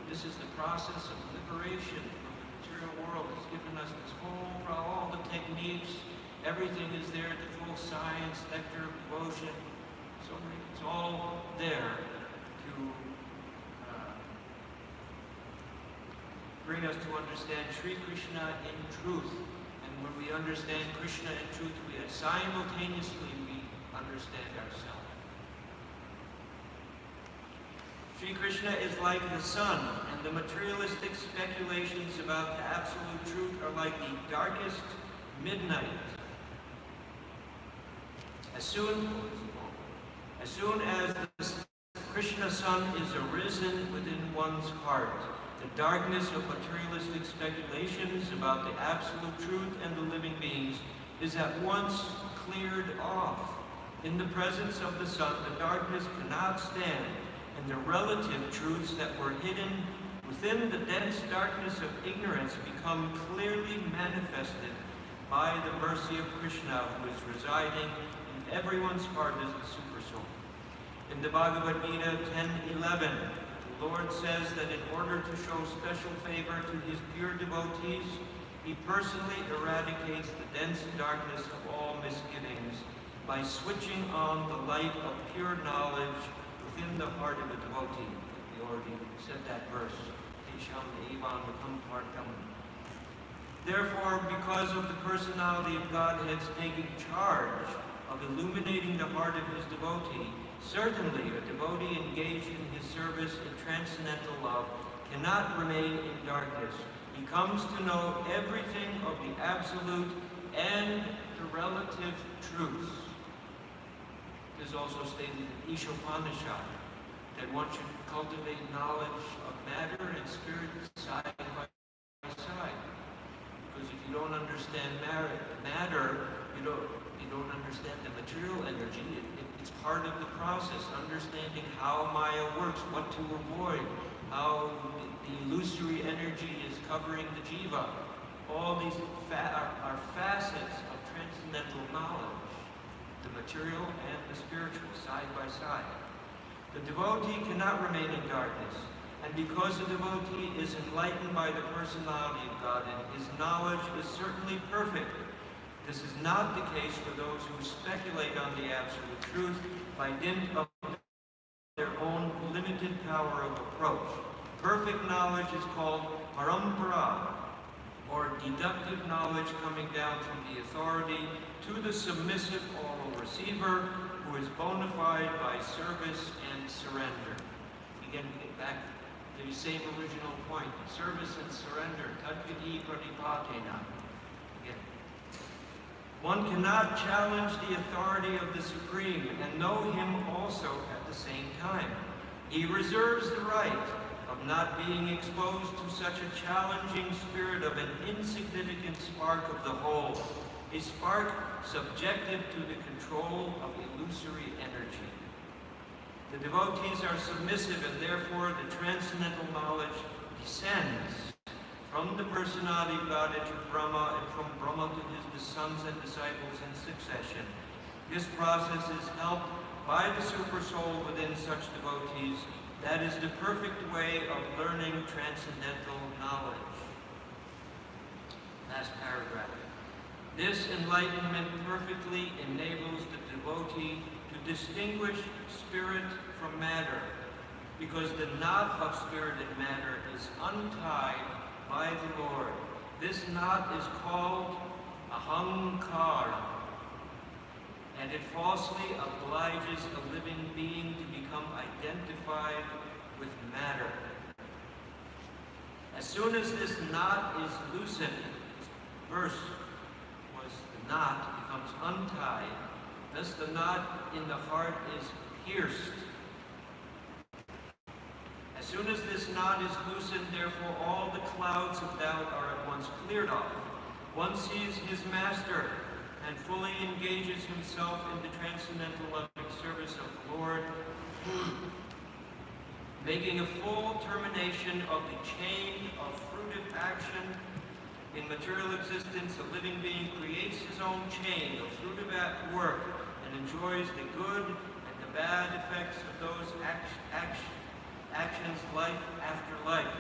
[SPEAKER 1] This is the process of liberation from the material world. He's given us this all the techniques, everything is there, the full science, nectar of devotion. So it's all there to bring us to understand Sri Krishna in truth. And when we understand Krishna in truth, we simultaneously understand ourselves. Sri Krishna is like the sun, and the materialistic speculations about the absolute truth are like the darkest midnight. As soon as the Krishna sun is arisen within one's heart, the darkness of materialistic speculations about the absolute truth and the living beings is at once cleared off. In the presence of the sun, the darkness cannot stand, and the relative truths that were hidden within the dense darkness of ignorance become clearly manifested by the mercy of Krishna, who is residing in everyone's heart as the Supersoul. In the Bhagavad Gita 10:11, the Lord says that in order to show special favor to his pure devotees, he personally eradicates the dense darkness of all misgivings by switching on the light of pure knowledge within the heart of a devotee. We already said that verse. Therefore, because of the personality of Godhead's taking charge of illuminating the heart of his devotee, certainly a devotee engaged in his service in transcendental love cannot remain in darkness. He comes to know everything of the absolute and the relative truths. It is also stated in Ishopanishad that one should cultivate knowledge of matter and spirit side by side. Because if you don't understand matter, you don't understand the material energy. It's part of the process, understanding how Maya works, what to avoid, how the illusory energy is covering the jiva. All these are facets of transcendental knowledge, the material and the spiritual, side by side. The devotee cannot remain in darkness, and because the devotee is enlightened by the personality of God, and his knowledge is certainly perfect, this is not the case for those who speculate on the absolute truth by dint of their own limited power of approach. Perfect knowledge is called parampara, or deductive knowledge coming down from the authority to the submissive oral receiver, who is bona fide by service and surrender. Again, we get back to the same original point, service and surrender. Tadvidi pranipatena. Again. One cannot challenge the authority of the Supreme and know him also at the same time. He reserves the right of not being exposed to such a challenging spirit of an insignificant spark of the whole, a spark subjected to the control of illusory energy. The devotees are submissive, and therefore the transcendental knowledge descends from the personality of God into Brahma, and from Brahma to his sons and disciples in succession. This process is helped by the Supersoul within such devotees. That is the perfect way of learning transcendental knowledge. Last paragraph. This enlightenment perfectly enables the devotee to distinguish spirit from matter, because the knot of spirit and matter is untied by the Lord. This knot is called ahankara, and it falsely obliges a living being to become identified with matter. As soon as this knot is loosened, this verse was the knot becomes untied, thus the knot in the heart is pierced, knot is loosened, therefore all the clouds of doubt are at once cleared off. One sees his master and fully engages himself in the transcendental loving service of the Lord, making a full termination of the chain of fruitive action. In material existence, a living being creates his own chain of fruitive work and enjoys the good and the bad effects of those actions life after life.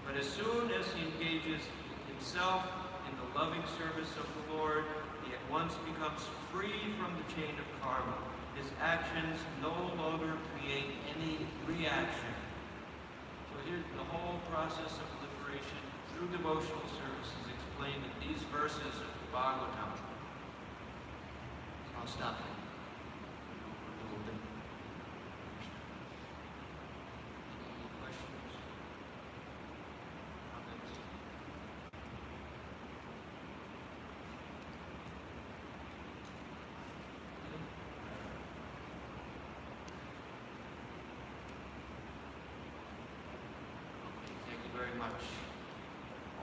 [SPEAKER 1] But as soon as he engages himself in the loving service of the Lord, he at once becomes free from the chain of karma. His actions no longer create any reaction. So here, the whole process of liberation through devotional service is explained in these verses of the Bhagavatam. I'll stop here. A little bit. Any questions? Comments? Thank you very much.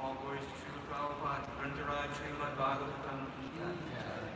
[SPEAKER 1] All glories to Srila Prabhupada, Grantaraj, Srila Bhagavatam.